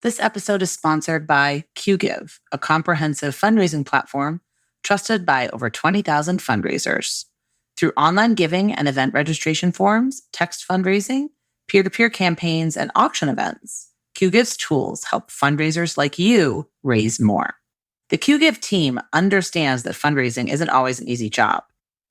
This episode is sponsored by QGive, a comprehensive fundraising platform trusted by over 20,000 fundraisers. Through online giving and event registration forms, text fundraising, peer-to-peer campaigns, and auction events, QGive's tools help fundraisers like you raise more. The QGive team understands that fundraising isn't always an easy job.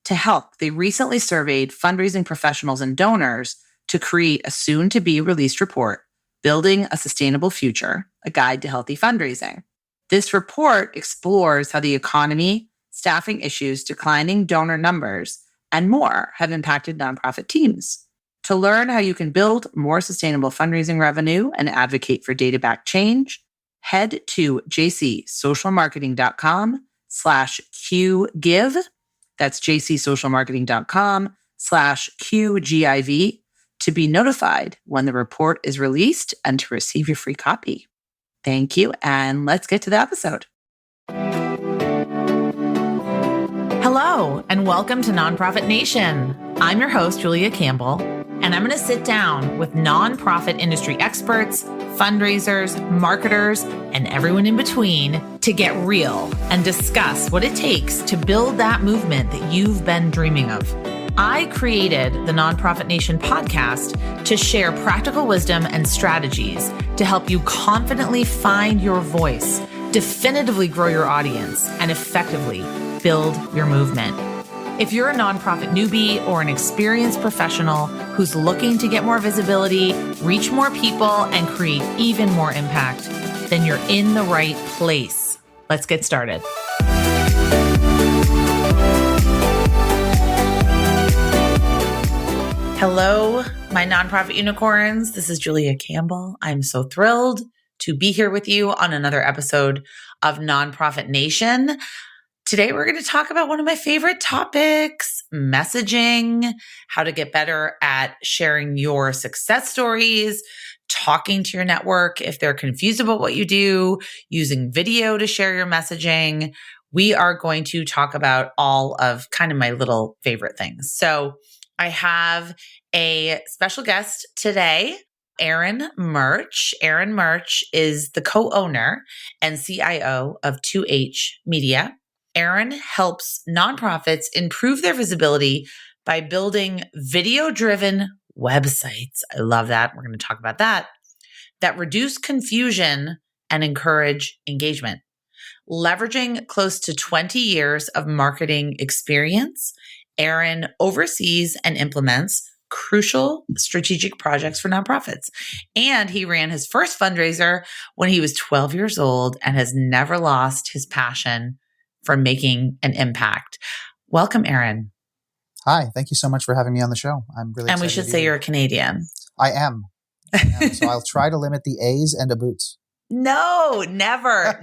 To help, they recently surveyed fundraising professionals and donors to create a soon-to-be-released report, Building a Sustainable Future, a Guide to Healthy Fundraising. This report explores how the economy, staffing issues, declining donor numbers, and more have impacted nonprofit teams. To learn how you can build more sustainable fundraising revenue and advocate for data-backed change, head to jcsocialmarketing.com/QGive. That's jcsocialmarketing.com/QGIV to be notified when the report is released and to receive your free copy. Thank you, and let's get to the episode. Hello, and welcome to Nonprofit Nation. I'm your host, Julia Campbell, and I'm going to sit down with nonprofit industry experts, fundraisers, marketers, and everyone in between to get real and discuss what it takes to build that movement that you've been dreaming of. I created the Nonprofit Nation podcast to share practical wisdom and strategies to help you confidently find your voice, definitively grow your audience, and effectively build your movement. If you're a nonprofit newbie or an experienced professional who's looking to get more visibility, reach more people, and create even more impact, then you're in the right place. Let's get started. Hello, my nonprofit unicorns. This is Julia Campbell. I'm so thrilled to be here with you on another episode of Nonprofit Nation. Today, we're going to talk about one of my favorite topics, messaging, how to get better at sharing your success stories, talking to your network if they're confused about what you do, using video to share your messaging. We are going to talk about all of kind of my little favorite things. So I have a special guest today, Aron Murch. Aron Murch is the co-owner and CIO of 2H Media. Aron helps nonprofits improve their visibility by building video-driven websites. I love that. We're going to talk about that reduce confusion and encourage engagement. Leveraging close to 20 years of marketing experience, Aron oversees and implements crucial strategic projects for nonprofits. And he ran his first fundraiser when he was 12 years old and has never lost his passion for making an impact. Welcome, Aron. Hi, thank you so much for having me on the show. I'm really excited. And we should say you're a Canadian. I am. So I'll try to limit the A's and the boots. No, never,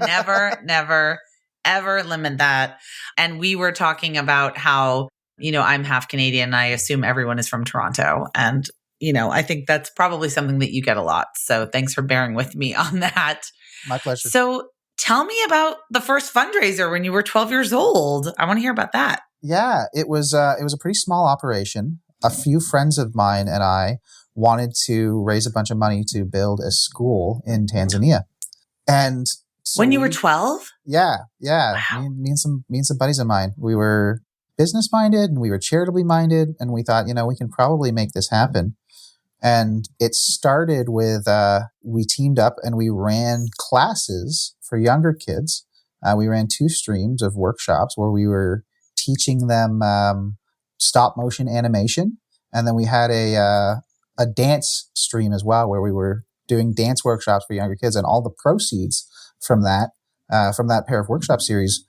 ever limit that. And we were talking about how, I'm half Canadian. I assume everyone is from Toronto. And, I think that's probably something that you get a lot. So thanks for bearing with me on that. My pleasure. So tell me about the first fundraiser when you were 12 years old. I want to hear about that. Yeah, it was a pretty small operation. A few friends of mine and I wanted to raise a bunch of money to build a school in Tanzania. And so when you were 12? Yeah. Wow. Me and some buddies of mine, we were business minded and we were charitably minded. And we thought, we can probably make this happen. And it started with, we teamed up and we ran classes for younger kids. We ran 2 streams of workshops where we were teaching them stop motion animation. And then we had a dance stream as well, where we were doing dance workshops for younger kids. And all the proceeds from that pair of workshop series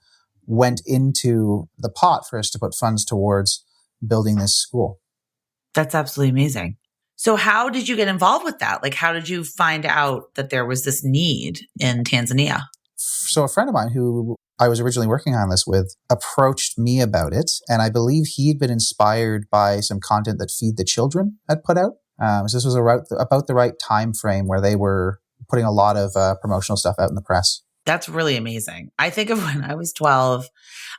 went into the pot for us to put funds towards building this school. That's absolutely amazing. So how did you get involved with that? Like, how did you find out that there was this need in Tanzania? So a friend of mine who I was originally working on this with approached me about it. And I believe he'd been inspired by some content that Feed the Children had put out. So this was about the right time frame where they were putting a lot of promotional stuff out in the press. That's really amazing. I think of when I was 12,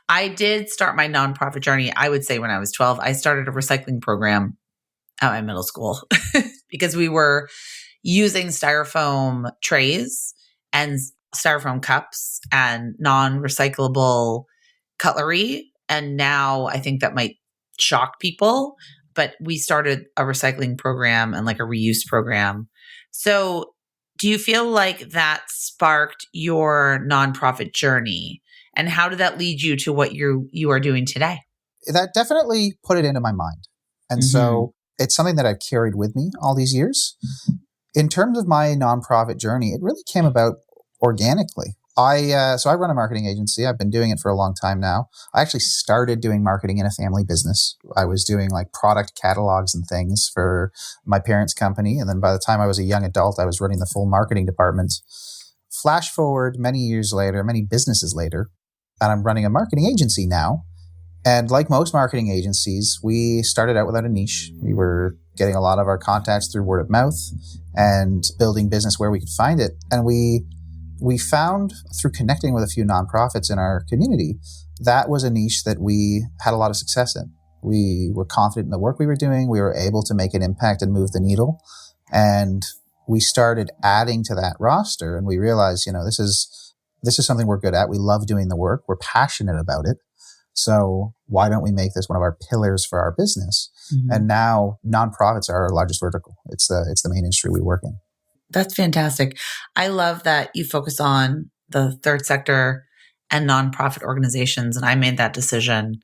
I did start my nonprofit journey. I would say when I was 12, I started a recycling program at my middle school because we were, using styrofoam trays and styrofoam cups and non-recyclable cutlery. And now I think that might shock people, but we started a recycling program and like a reuse program. So do you feel like that sparked your nonprofit journey? And how did that lead you to what you are doing today? That definitely put it into my mind. And so it's something that I've carried with me all these years. In terms of my nonprofit journey, it really came about organically. So I run a marketing agency. I've been doing it for a long time now. I actually started doing marketing in a family business. I was doing like product catalogs and things for my parents' company. And then by the time I was a young adult, I was running the full marketing department. Flash forward many years later, many businesses later, and I'm running a marketing agency now. And like most marketing agencies, we started out without a niche. We were getting a lot of our contacts through word of mouth and building business where we could find it. And we found through connecting with a few nonprofits in our community, that was a niche that we had a lot of success in. We were confident in the work we were doing. We were able to make an impact and move the needle. And we started adding to that roster, and we realized, this is something we're good at. We love doing the work. We're passionate about it. So why don't we make this one of our pillars for our business? And now nonprofits are our largest vertical. It's the main industry we work in. That's fantastic. I love that you focus on the third sector and nonprofit organizations. And I made that decision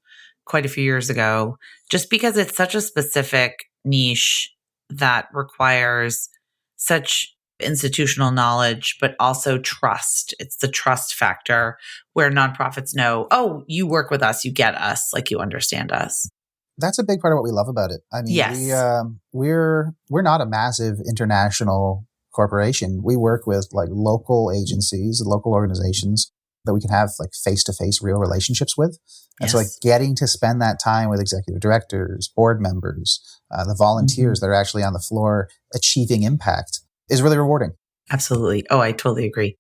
quite a few years ago, just because it's such a specific niche that requires such institutional knowledge, but also trust. It's the trust factor where nonprofits know, oh, you work with us, you get us, like you understand us. That's a big part of what we love about it. I mean, yes. we're not a massive international corporation. We work with like local agencies, local organizations that we can have like face-to-face real relationships with. And so like getting to spend that time with executive directors, board members, the volunteers that are actually on the floor achieving impact is really rewarding. Absolutely. Oh, I totally agree.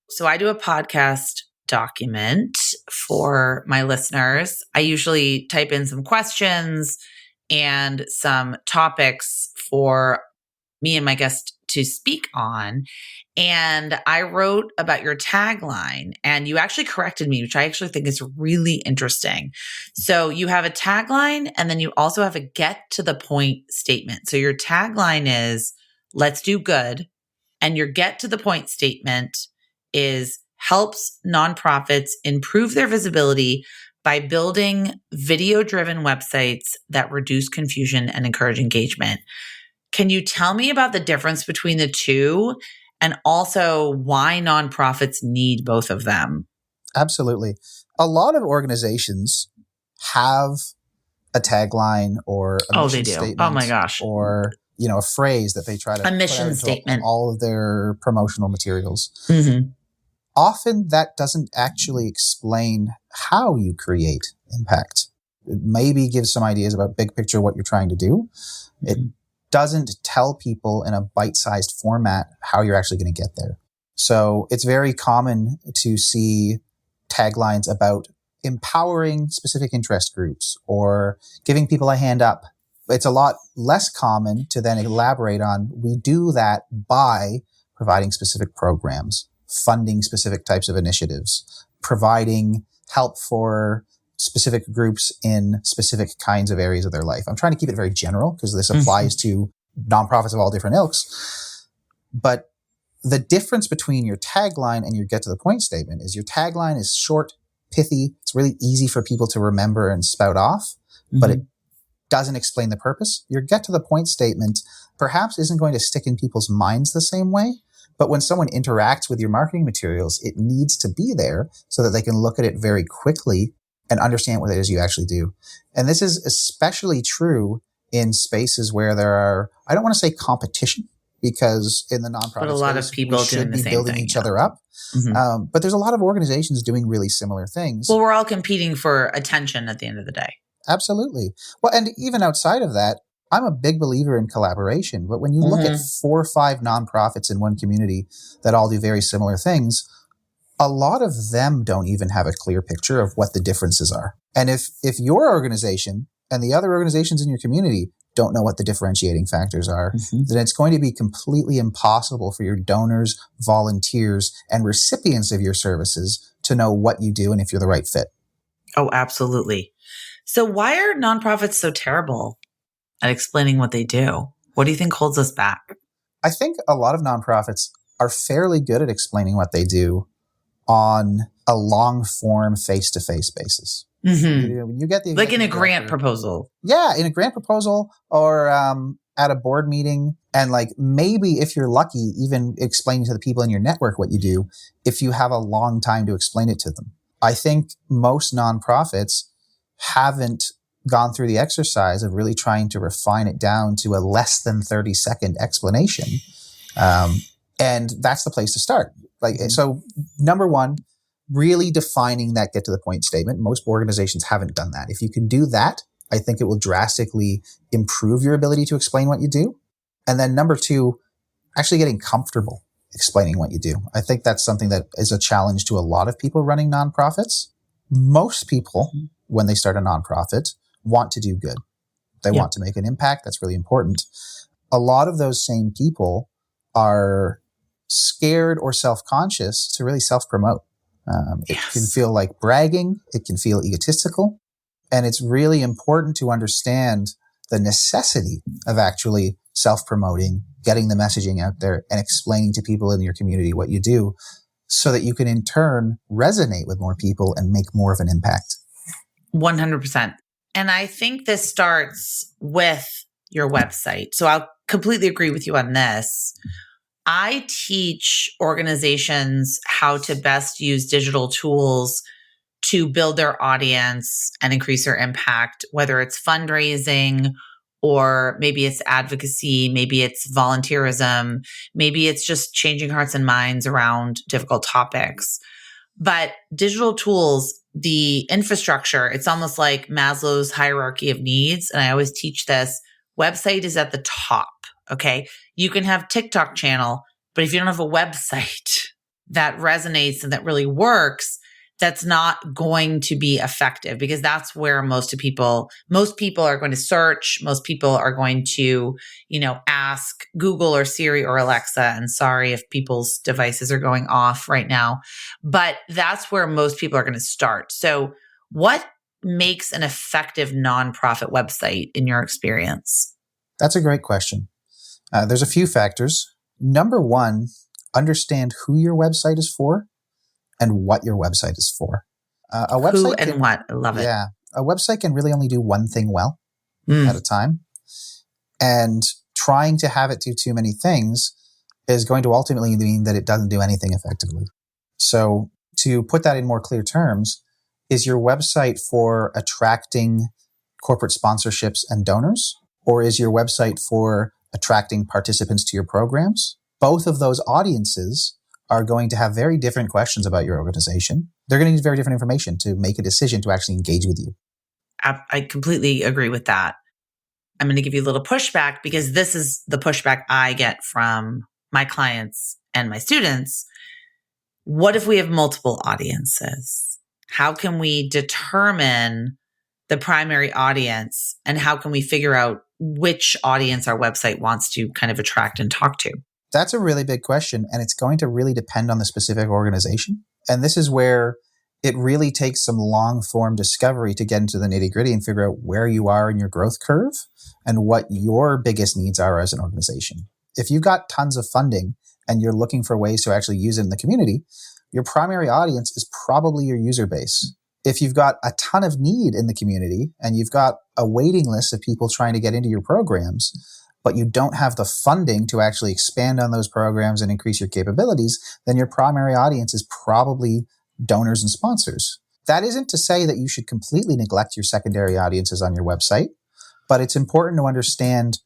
So I do a podcast document for my listeners. I usually type in some questions and some topics for me and my guest to speak on. And I wrote about your tagline, and you actually corrected me, which I actually think is really interesting. So you have a tagline, and then you also have a get to the point statement. So your tagline is, let's do good. And your get to the point statement is helps nonprofits improve their visibility by building video-driven websites that reduce confusion and encourage engagement. Can you tell me about the difference between the two and also why nonprofits need both of them? Absolutely. A lot of organizations have a tagline or a mission statement. Oh my gosh. Or a phrase that they try to a mission statement, all of their promotional materials. Mm-hmm. Often that doesn't actually explain how you create impact. It maybe gives some ideas about big picture what you're trying to do. Mm-hmm. It doesn't tell people in a bite-sized format how you're actually going to get there. So it's very common to see taglines about empowering specific interest groups or giving people a hand up. It's a lot less common to then elaborate on, we do that by providing specific programs, funding specific types of initiatives, providing help for specific groups in specific kinds of areas of their life. I'm trying to keep it very general because this applies to nonprofits of all different ilks. But the difference between your tagline and your get to the point statement is your tagline is short, pithy. It's really easy for people to remember and spout off, but it doesn't explain the purpose. Your get to the point statement perhaps isn't going to stick in people's minds the same way, but when someone interacts with your marketing materials, it needs to be there so that they can look at it very quickly and understand what it is you actually do. And this is especially true in spaces where there are, I don't want to say competition, because in the nonprofit but a lot space, of people we should be building each other up. But there's a lot of organizations doing really similar things. Well, we're all competing for attention at the end of the day. Absolutely. Well, and even outside of that, I'm a big believer in collaboration. But when you look at 4 or 5 nonprofits in one community that all do very similar things, a lot of them don't even have a clear picture of what the differences are. And if your organization and the other organizations in your community don't know what the differentiating factors are, then it's going to be completely impossible for your donors, volunteers, and recipients of your services to know what you do and if you're the right fit. Oh, absolutely. So why are nonprofits so terrible at explaining what they do? What do you think holds us back? I think a lot of nonprofits are fairly good at explaining what they do on a long form, face-to-face basis. When you get the like in a executive grant director- proposal. Yeah, in a grant proposal or at a board meeting. And like maybe if you're lucky, even explaining to the people in your network what you do, if you have a long time to explain it to them. I think most nonprofits haven't gone through the exercise of really trying to refine it down to a less than 30-second explanation. And that's the place to start. So number one, really defining that get to the point statement. Most organizations haven't done that. If you can do that, I think it will drastically improve your ability to explain what you do. And then number two, actually getting comfortable explaining what you do. I think that's something that is a challenge to a lot of people running nonprofits. Most people, when they start a nonprofit, want to do good. They want to make an impact. That's really important. A lot of those same people are scared or self-conscious to really self-promote. It can feel like bragging. It can feel egotistical. And it's really important to understand the necessity of actually self-promoting, getting the messaging out there, and explaining to people in your community what you do so that you can in turn resonate with more people and make more of an impact. 100%. And I think this starts with your website. So I'll completely agree with you on this. I teach organizations how to best use digital tools to build their audience and increase their impact, whether it's fundraising or maybe it's advocacy, maybe it's volunteerism, maybe it's just changing hearts and minds around difficult topics. But digital tools, the infrastructure, it's almost like Maslow's hierarchy of needs. And I always teach this, website is at the top. Okay. You can have TikTok channel, but if you don't have a website that resonates and that really works, that's not going to be effective because that's where most people are going to search. Most people are going to, ask Google or Siri or Alexa. And sorry if people's devices are going off right now, but that's where most people are going to start. So what makes an effective nonprofit website in your experience? That's a great question. There's a few factors. Number one, understand who your website is for and what your website is for. A website who and what? I love it. Yeah. A website can really only do one thing well at a time. And trying to have it do too many things is going to ultimately mean that it doesn't do anything effectively. So to put that in more clear terms, is your website for attracting corporate sponsorships and donors? Or is your website for attracting participants to your programs? Both of those audiences are going to have very different questions about your organization. They're going to need very different information to make a decision to actually engage with you. I completely agree with that. I'm going to give you a little pushback because this is the pushback I get from my clients and my students. What if we have multiple audiences? How can we determine the primary audience and how can we figure out which audience our website wants to kind of attract and talk to? That's a really big question, and it's going to really depend on the specific organization. And this is where it really takes some long-form discovery to get into the nitty-gritty and figure out where you are in your growth curve and what your biggest needs are as an organization. If you've got tons of funding and you're looking for ways to actually use it in the community, your primary audience is probably your user base. If you've got a ton of need in the community and you've got a waiting list of people trying to get into your programs, but you don't have the funding to actually expand on those programs and increase your capabilities, then your primary audience is probably donors and sponsors. That isn't to say that you should completely neglect your secondary audiences on your website, but it's important to understand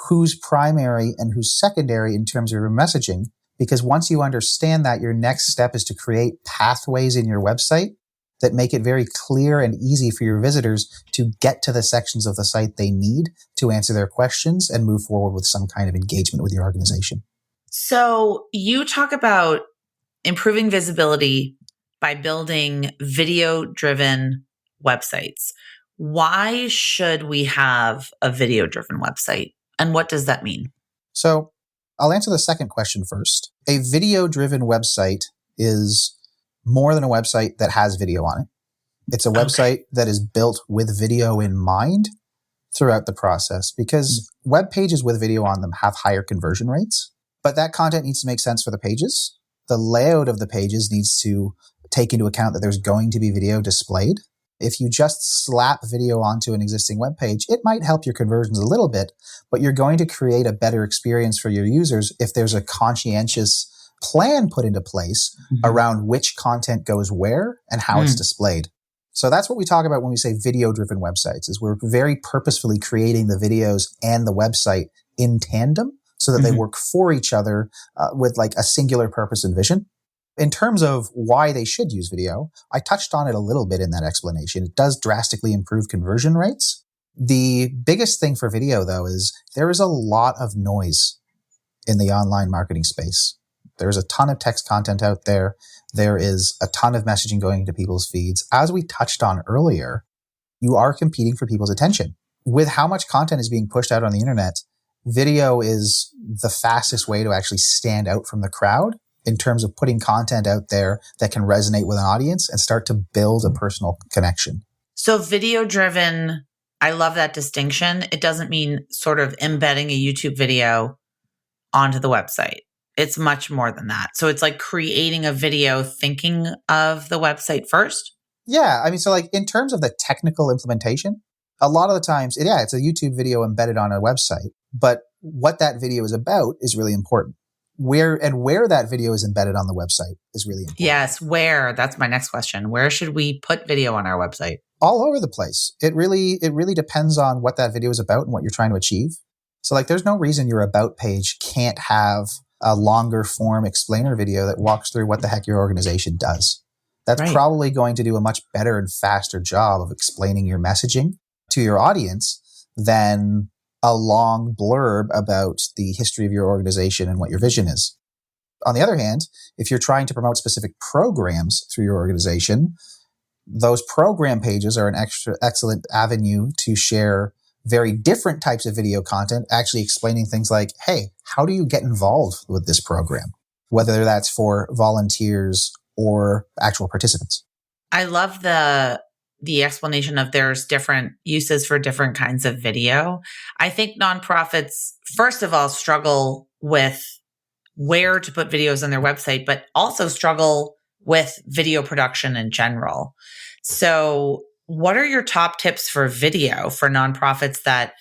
who's primary and who's secondary in terms of your messaging, because once you understand that, your next step is to create pathways in your website that make it very clear and easy for your visitors to get to the sections of the site they need to answer their questions and move forward with some kind of engagement with your organization. So you talk about improving visibility by building video-driven websites. Why should we have a video-driven website? And what does that mean? So I'll answer the second question first. A video-driven website is more than a website that has video on it. It's a website that is built with video in mind throughout the process, because web pages with video on them have higher conversion rates, but that content needs to make sense for the pages. The layout of the pages needs to take into account that there's going to be video displayed. If you just slap video onto an existing web page, it might help your conversions a little bit, but you're going to create a better experience for your users if there's a conscientious plan put into place around which content goes where and how it's displayed. So that's what we talk about when we say video-driven websites, is we're very purposefully creating the videos and the website in tandem so that they work for each other with like a singular purpose and vision. In terms of why they should use video, I touched on it a little bit in that explanation. It does drastically improve conversion rates. The biggest thing for video, though, is there is a lot of noise in the online marketing space. There's a ton of text content out there. There is a ton of messaging going into people's feeds. As we touched on earlier, you are competing for people's attention. With how much content is being pushed out on the internet, video is the fastest way to actually stand out from the crowd in terms of putting content out there that can resonate with an audience and start to build a personal connection. So video driven, I love that distinction. It doesn't mean sort of embedding a YouTube video onto the website. It's much more than that. So it's like creating a video thinking of the website first. Yeah. I mean, so like in terms of the technical implementation, a lot of the times, it's a YouTube video embedded on a website, but what that video is about is really important. Where that video is embedded on the website is really important. Yes, where? That's my next question. Where should we put video on our website? All over the place. It really depends on what that video is about and what you're trying to achieve. So like there's no reason your about page can't have a longer form explainer video that walks through what the heck your organization does. That's probably going to do a much better and faster job of explaining your messaging to your audience than a long blurb about the history of your organization and what your vision is. On the other hand, if you're trying to promote specific programs through your organization, those program pages are an excellent avenue to share very different types of video content, actually explaining things like, hey, how do you get involved with this program? Whether that's for volunteers or actual participants. I love the explanation of there's different uses for different kinds of video. I think nonprofits, first of all, struggle with where to put videos on their website, but also struggle with video production in general. So what are your top tips for video for nonprofits that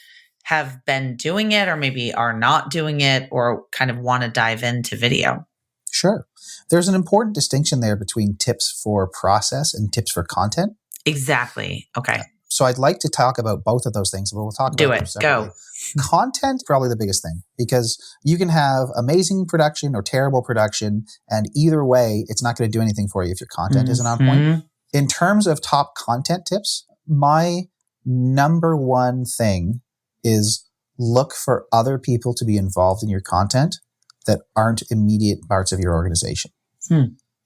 have been doing it or maybe are not doing it or kind of want to dive into video? Sure. There's an important distinction there between tips for process and tips for content. Exactly. Okay. So I'd like to talk about both of those things, but we'll talk about them separately. Go. Content, probably the biggest thing, because you can have amazing production or terrible production, and either way, it's not going to do anything for you if your content isn't on point. In terms of top content tips, my number one thing is look for other people to be involved in your content that aren't immediate parts of your organization.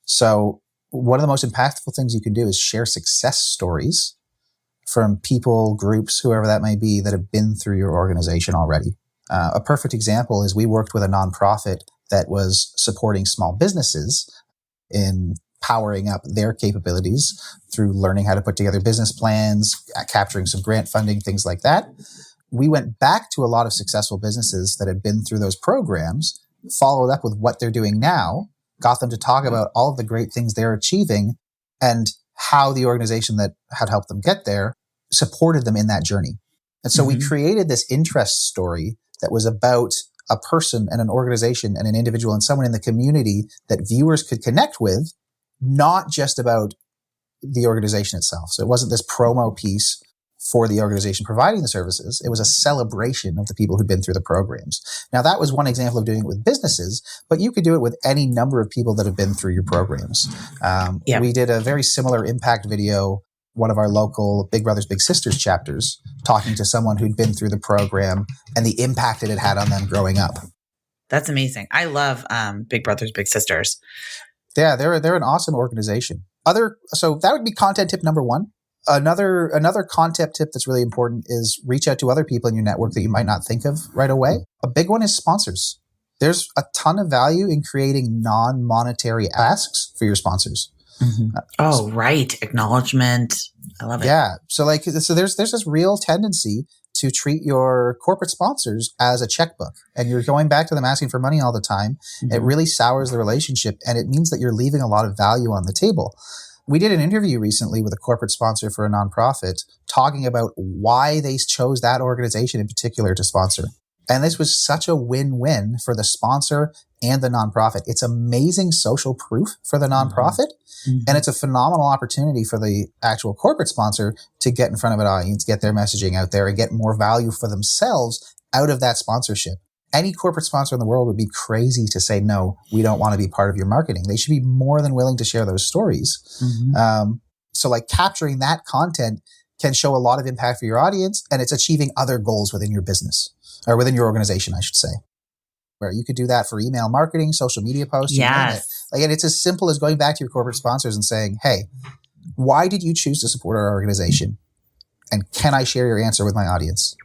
So one of the most impactful things you can do is share success stories from people, groups, whoever that may be, that have been through your organization already. A perfect example is we worked with a nonprofit that was supporting small businesses in powering up their capabilities through learning how to put together business plans, capturing some grant funding, things like that. We went back to a lot of successful businesses that had been through those programs, followed up with what they're doing now, got them to talk about all of the great things they're achieving and how the organization that had helped them get there supported them in that journey. And so we created this interest story that was about a person and an organization and an individual and someone in the community that viewers could connect with, not just about the organization itself. So it wasn't this promo piece for the organization providing the services. It was a celebration of the people who'd been through the programs. Now, that was one example of doing it with businesses, but you could do it with any number of people that have been through your programs. We did a very similar impact video, one of our local Big Brothers Big Sisters chapters, talking to someone who'd been through the program and the impact it had had on them growing up. That's amazing. I love Big Brothers Big Sisters. Yeah, they're an awesome organization. So that would be content tip number one. Another content tip that's really important is reach out to other people in your network that you might not think of right away. A big one is sponsors. There's a ton of value in creating non-monetary asks for your sponsors. Right. Acknowledgement. I love it. Yeah. So there's this real tendency to treat your corporate sponsors as a checkbook, and you're going back to them asking for money all the time. It really sours the relationship, and it means that you're leaving a lot of value on the table. We did an interview recently with a corporate sponsor for a nonprofit talking about why they chose that organization in particular to sponsor. And this was such a win-win for the sponsor and the nonprofit. It's amazing social proof for the nonprofit, and it's a phenomenal opportunity for the actual corporate sponsor to get in front of an audience, get their messaging out there, and get more value for themselves out of that sponsorship. Any corporate sponsor in the world would be crazy to say, no, we don't want to be part of your marketing. They should be more than willing to share those stories. So capturing that content can show a lot of impact for your audience, and it's achieving other goals within your business, or within your organization, I should say. Where you could do that for email marketing, social media posts. Yes. And it's as simple as going back to your corporate sponsors and saying, hey, why did you choose to support our organization? And can I share your answer with my audience?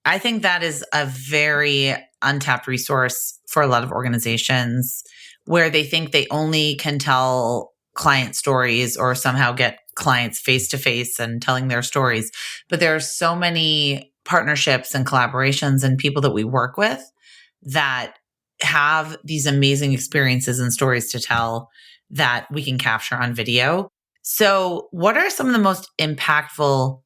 I think that is a very untapped resource for a lot of organizations where they think they only can tell client stories or somehow get clients face to face and telling their stories. But there are so many partnerships and collaborations and people that we work with that have these amazing experiences and stories to tell that we can capture on video. So what are some of the most impactful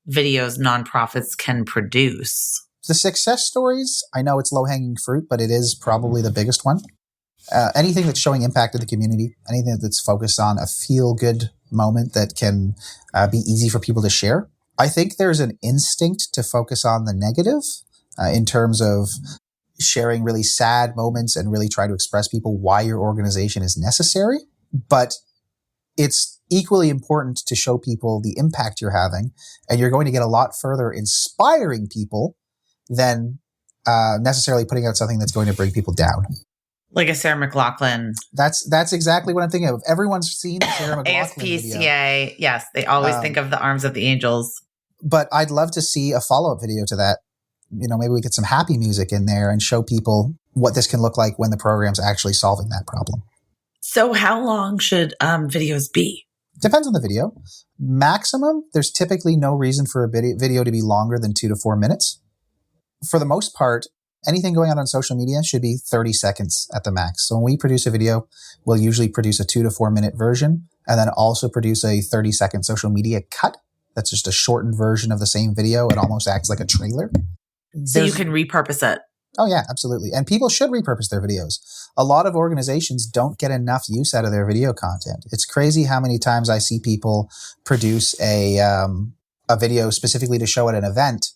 videos nonprofits can produce? The success stories, I know it's low-hanging fruit, but it is probably the biggest one. Anything that's showing impact to the community, anything that's focused on a feel-good moment that can be easy for people to share. I think there's an instinct to focus on the negative in terms of sharing really sad moments and really try to express people why your organization is necessary. But it's equally important to show people the impact you're having, and you're going to get a lot further inspiring people than necessarily putting out something that's going to bring people down. Like a Sarah McLachlan. That's exactly what I'm thinking of. Everyone's seen the Sarah McLachlan ASPCA. video. Yes, they always think of the Arms of the Angels. But I'd love to see a follow-up video to that. Maybe we get some happy music in there and show people what this can look like when the program's actually solving that problem. So how long should videos be? Depends on the video. Maximum, there's typically no reason for a video to be longer than 2 to 4 minutes. For the most part, anything going on social media should be 30 seconds at the max. So when we produce a video, we'll usually produce a 2 to 4 minute version and then also produce a 30-second social media cut. That's just a shortened version of the same video. It almost acts like a trailer. So you can repurpose it. Oh, yeah, absolutely. And people should repurpose their videos. A lot of organizations don't get enough use out of their video content. It's crazy how many times I see people produce a video specifically to show at an event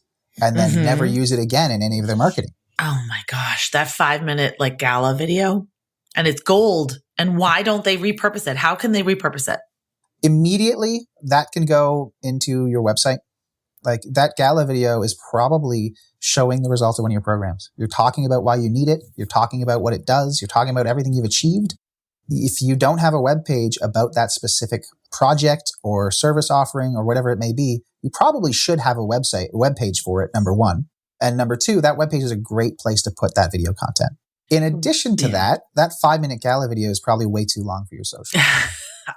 and then never use it again in any of their marketing. Oh my gosh, that 5-minute gala video, and it's gold. And why don't they repurpose it? How can they repurpose it? Immediately, that can go into your website. That gala video is probably showing the results of one of your programs. You're talking about why you need it. You're talking about what it does. You're talking about everything you've achieved. If you don't have a web page about that specific project or service offering or whatever it may be, you probably should have a web page for it, number one. And number two, that web page is a great place to put that video content. In addition to that 5-minute gala video is probably way too long for your social.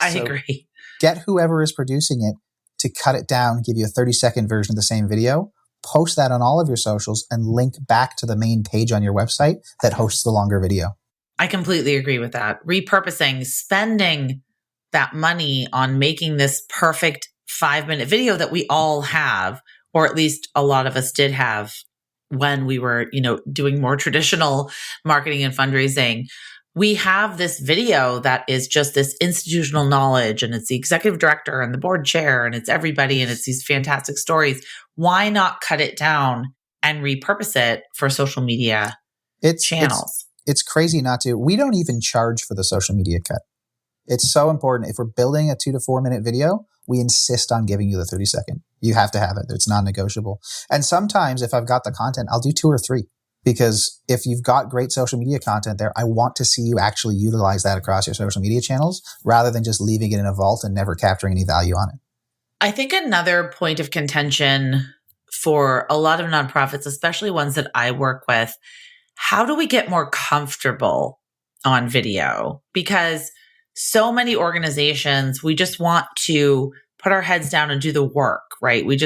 I agree. Get whoever is producing it to cut it down, give you a 30-second version of the same video, post that on all of your socials, and link back to the main page on your website that hosts the longer video. I completely agree with that. Repurposing, spending that money on making this perfect 5-minute video that we all have, or at least a lot of us did have when we were, doing more traditional marketing and fundraising. We have this video that is just this institutional knowledge, and it's the executive director and the board chair, and it's everybody, and it's these fantastic stories. Why not cut it down and repurpose it for social media channels? It's crazy not to. We don't even charge for the social media cut. It's so important. If we're building a 2 to 4 minute video, we insist on giving you the 30-second. You have to have it. It's non-negotiable. And sometimes if I've got the content, I'll do 2 or 3. Because if you've got great social media content there, I want to see you actually utilize that across your social media channels rather than just leaving it in a vault and never capturing any value on it. I think another point of contention for a lot of nonprofits, especially ones that I work with, how do we get more comfortable on video? Because so many organizations, we just want to put our heads down and do the work, right? We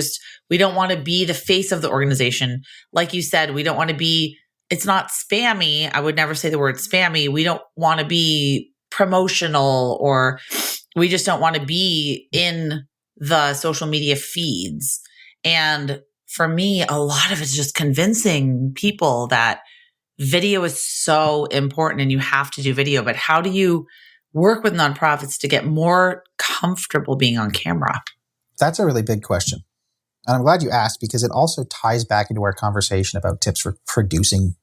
don't want to be the face of the organization. Like you said, we don't want to be, it's not spammy. I would never say the word spammy. We don't want to be promotional, or we just don't want to be in the social media feeds. And for me, a lot of it's just convincing people that video is so important and you have to do video. But how do you work with nonprofits to get more comfortable being on camera? That's a really big question. And I'm glad you asked, because it also ties back into our conversation about tips for producing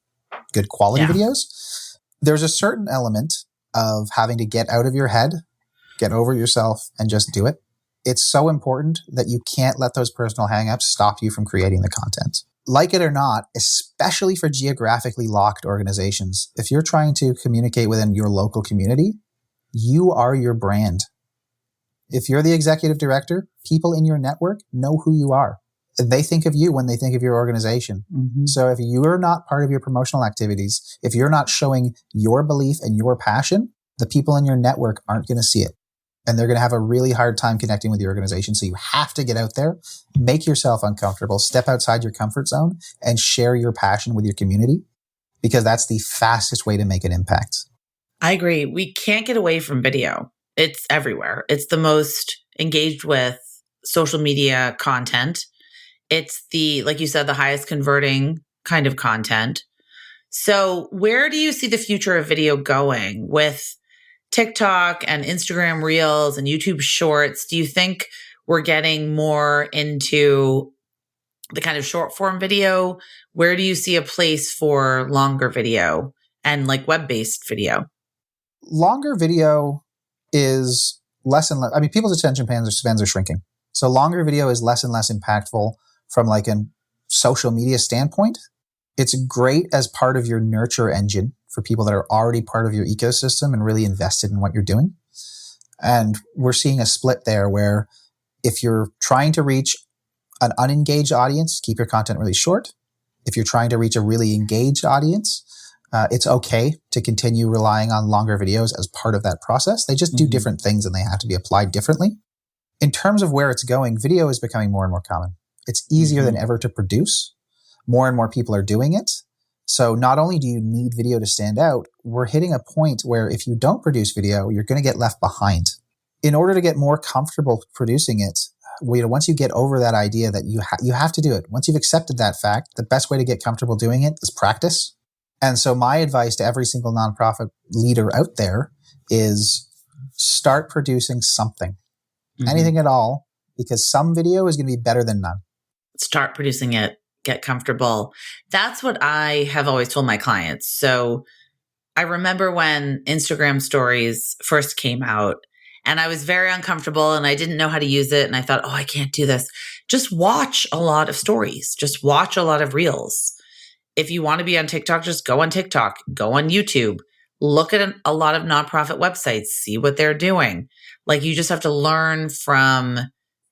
good quality videos. There's a certain element of having to get out of your head, get over yourself, and just do it. It's so important that you can't let those personal hangups stop you from creating the content. Like it or not, especially for geographically locked organizations, if you're trying to communicate within your local community, you are your brand. If you're the executive director, people in your network know who you are. They think of you when they think of your organization. Mm-hmm. So if you're not part of your promotional activities, if you're not showing your belief and your passion, the people in your network aren't going to see it. And they're going to have a really hard time connecting with your organization. So you have to get out there, make yourself uncomfortable, step outside your comfort zone, and share your passion with your community, because that's the fastest way to make an impact. I agree. We can't get away from video. It's everywhere. It's the most engaged with social media content. It's the, like you said, the highest converting kind of content. So where do you see the future of video going with TikTok and Instagram Reels and YouTube Shorts? Do you think we're getting more into the kind of short form video? Where do you see a place for longer video and like web-based video? Longer video is less and less. I mean, people's attention spans are shrinking. So longer video is less and less impactful from like a social media standpoint. It's great as part of your nurture engine for people that are already part of your ecosystem and really invested in what you're doing. And we're seeing a split there where if you're trying to reach an unengaged audience, keep your content really short. If you're trying to reach a really engaged audience, it's okay to continue relying on longer videos as part of that process. They just do different things and they have to be applied differently. In terms of where it's going, video is becoming more and more common. It's easier than ever to produce. More and more people are doing it. So not only do you need video to stand out, we're hitting a point where if you don't produce video, you're going to get left behind. In order to get more comfortable producing it, once you get over that idea that you have to do it, once you've accepted that fact, the best way to get comfortable doing it is practice. And so my advice to every single nonprofit leader out there is start producing something, anything at all, because some video is going to be better than none. Start producing it. Get comfortable. That's what I have always told my clients. So I remember when Instagram stories first came out and I was very uncomfortable and I didn't know how to use it. And I thought, oh, I can't do this. Just watch a lot of stories. Just watch a lot of reels. If you want to be on TikTok, just go on TikTok, go on YouTube, look at a lot of nonprofit websites, see what they're doing. Like you just have to learn from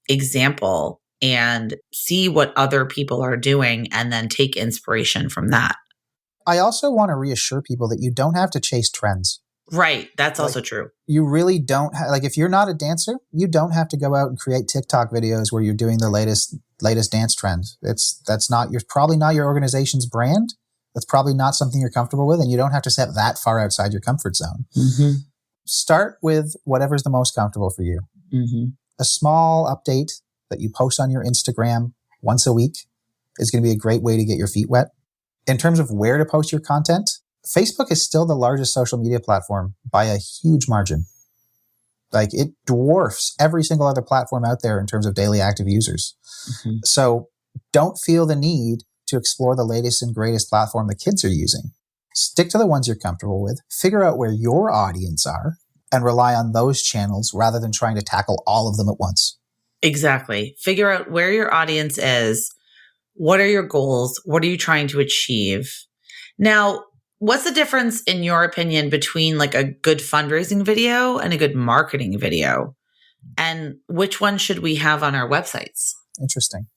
example and see what other people are doing and then take inspiration from that. I also want to reassure people that you don't have to chase trends. That's like, also true. You really don't if you're not a dancer, you don't have to go out and create TikTok videos where you're doing the latest dance trend. You're probably not your organization's brand. That's probably not something you're comfortable with, and you don't have to step that far outside your comfort zone. Start with whatever's the most comfortable for you. A small update that you post on your Instagram once a week is going to be a great way to get your feet wet. In terms of where to post your content, Facebook is still the largest social media platform by a huge margin. Like it dwarfs every single other platform out there in terms of daily active users. So don't feel the need to explore the latest and greatest platform the kids are using. Stick to the ones you're comfortable with, figure out where your audience are, and rely on those channels rather than trying to tackle all of them at once. Exactly. Figure out where your audience is. What are your goals? What are you trying to achieve? Now, what's the difference, in your opinion, between like a good fundraising video and a good marketing video? And which one should we have on our websites? Interesting.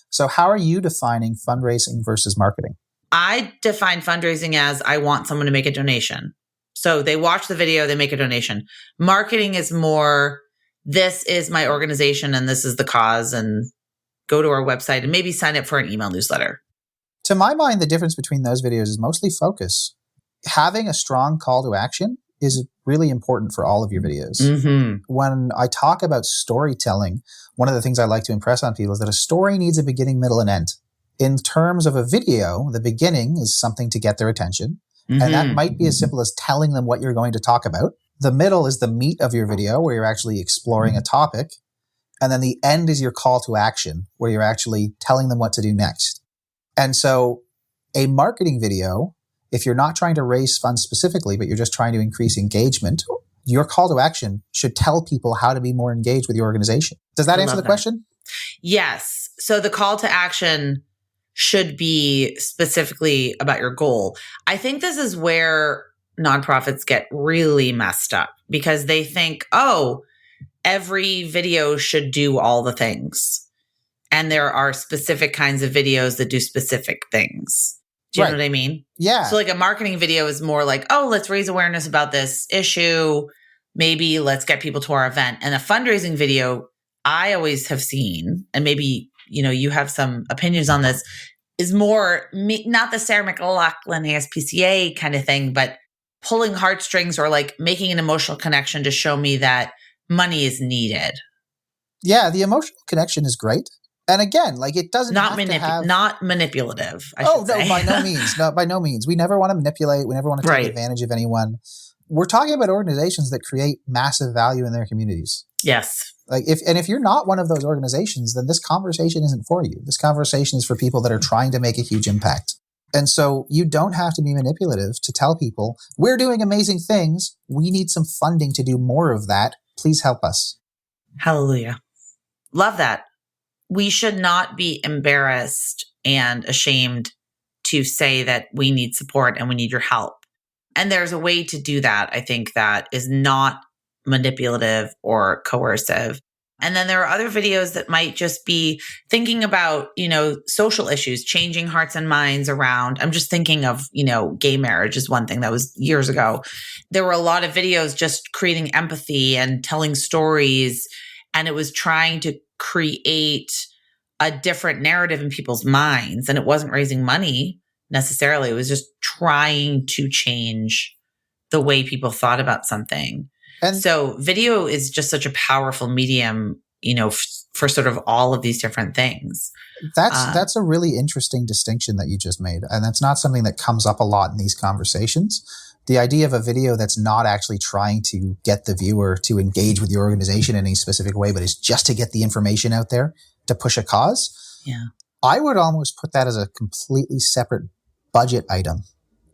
So how are you defining fundraising versus marketing? I define fundraising as I want someone to make a donation. So they watch the video, they make a donation. Marketing is more, this is my organization and this is the cause, and go to our website and maybe sign up for an email newsletter. To my mind, the difference between those videos is mostly focus. Having a strong call to action is really important for all of your videos. Mm-hmm. When I talk about storytelling, one of the things I like to impress on people is that a story needs a beginning, middle, and end. In terms of a video, the beginning is something to get their attention. Mm-hmm. And that might be as simple as telling them what you're going to talk about. The middle is the meat of your video, where you're actually exploring a topic. And then the end is your call to action, where you're actually telling them what to do next. And so a marketing video, if you're not trying to raise funds specifically, but you're just trying to increase engagement, your call to action should tell people how to be more engaged with your organization. Does that answer the question? Yes. So the call to action should be specifically about your goal. I think this is where nonprofits get really messed up, because they think, oh, every video should do all the things. And there are specific kinds of videos that do specific things. Do you know what I mean? Yeah. So like a marketing video is more like, oh, let's raise awareness about this issue. Maybe let's get people to our event. And a fundraising video, I always have seen, and maybe, you have some opinions on this, is more not the Sarah McLachlan ASPCA kind of thing, but pulling heartstrings or like making an emotional connection to show me that money is needed. Yeah, the emotional connection is great. And again, like it doesn't not have to have... Not manipulative, I should should say. No, by no means. No, by no means. We never want to manipulate. We never want to take advantage of anyone. We're talking about organizations that create massive value in their communities. Yes. If you're not one of those organizations, then this conversation isn't for you. This conversation is for people that are trying to make a huge impact. And so you don't have to be manipulative to tell people, we're doing amazing things. We need some funding to do more of that. Please help us. Hallelujah. Love that. We should not be embarrassed and ashamed to say that we need support and we need your help. And there's a way to do that, I think, that is not manipulative or coercive. And then there are other videos that might just be thinking about, social issues, changing hearts and minds around. I'm just thinking of, gay marriage is one thing that was years ago. There were a lot of videos just creating empathy and telling stories. And it was trying to create a different narrative in people's minds. And it wasn't raising money necessarily. It was just trying to change the way people thought about something. And so video is just such a powerful medium, for sort of all of these different things. That's a really interesting distinction that you just made. And that's not something that comes up a lot in these conversations. The idea of a video that's not actually trying to get the viewer to engage with your organization in any specific way, but is just to get the information out there to push a cause. Yeah. I would almost put that as a completely separate budget item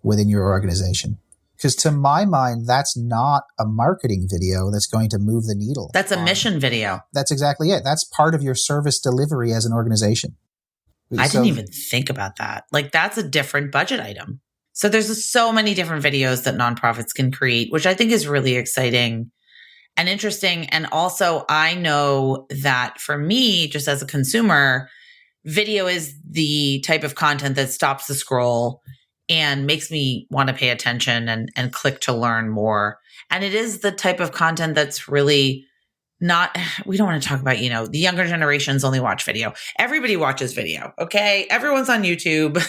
within your organization. Because to my mind, that's not a marketing video that's going to move the needle. That's a mission video. That's exactly it. That's part of your service delivery as an organization. I didn't even think about that. Like that's a different budget item. So there's so many different videos that nonprofits can create, which I think is really exciting and interesting. And also I know that for me, just as a consumer, video is the type of content that stops the scroll and makes me want to pay attention and click to learn more. And it is the type of content that's really not, we don't want to talk about, the younger generations only watch video. Everybody watches video. Okay. Everyone's on YouTube.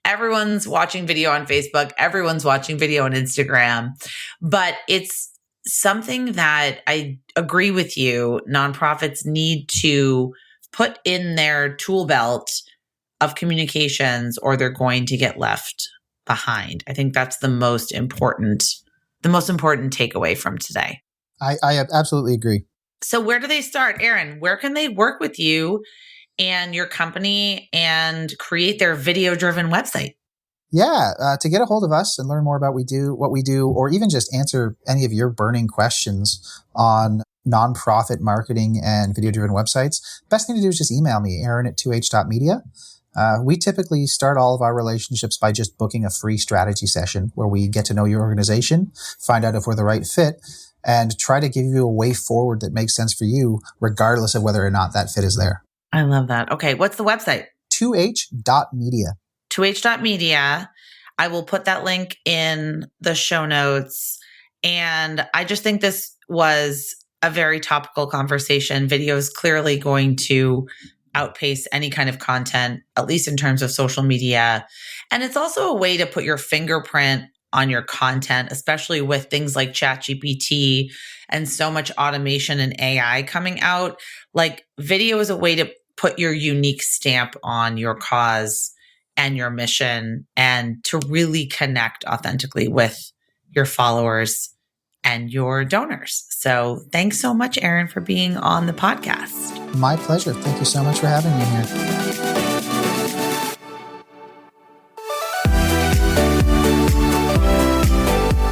Everyone's watching video on Facebook. Everyone's watching video on Instagram, but it's something that I agree with you. Nonprofits need to put in their tool belt of communications or they're going to get left behind. I think that's the most important takeaway from today. I absolutely agree. So where do they start? Aron, where can they work with you and your company and create their video-driven website? Yeah, to get a hold of us and learn more about what we do, or even just answer any of your burning questions on nonprofit marketing and video-driven websites, best thing to do is just email me, aaron@2h.media. We typically start all of our relationships by just booking a free strategy session where we get to know your organization, find out if we're the right fit. and try to give you a way forward that makes sense for you, regardless of whether or not that fit is there. I love that. Okay. What's the website? 2h.media. 2h.media. I will put that link in the show notes. And I just think this was a very topical conversation. Video is clearly going to outpace any kind of content, at least in terms of social media. And it's also a way to put your fingerprint on your content, especially with things like ChatGPT and so much automation and AI coming out. Like, video is a way to put your unique stamp on your cause and your mission, and to really connect authentically with your followers and your donors. So thanks so much, Aron, for being on the podcast. My pleasure. Thank you so much for having me here.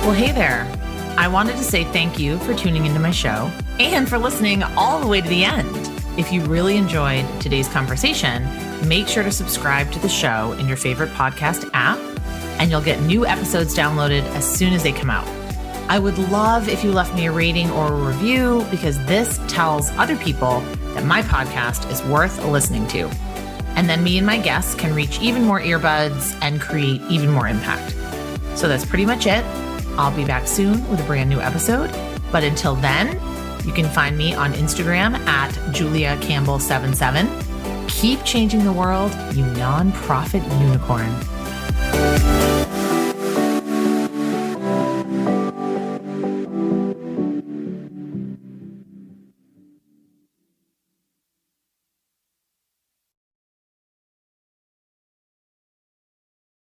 Well, hey there. I wanted to say thank you for tuning into my show and for listening all the way to the end. If you really enjoyed today's conversation, make sure to subscribe to the show in your favorite podcast app, and you'll get new episodes downloaded as soon as they come out. I would love if you left me a rating or a review, because this tells other people that my podcast is worth listening to. And then me and my guests can reach even more earbuds and create even more impact. So that's pretty much it. I'll be back soon with a brand new episode. But until then, you can find me on Instagram at Julia Campbell 77. Keep changing the world, you nonprofit unicorn.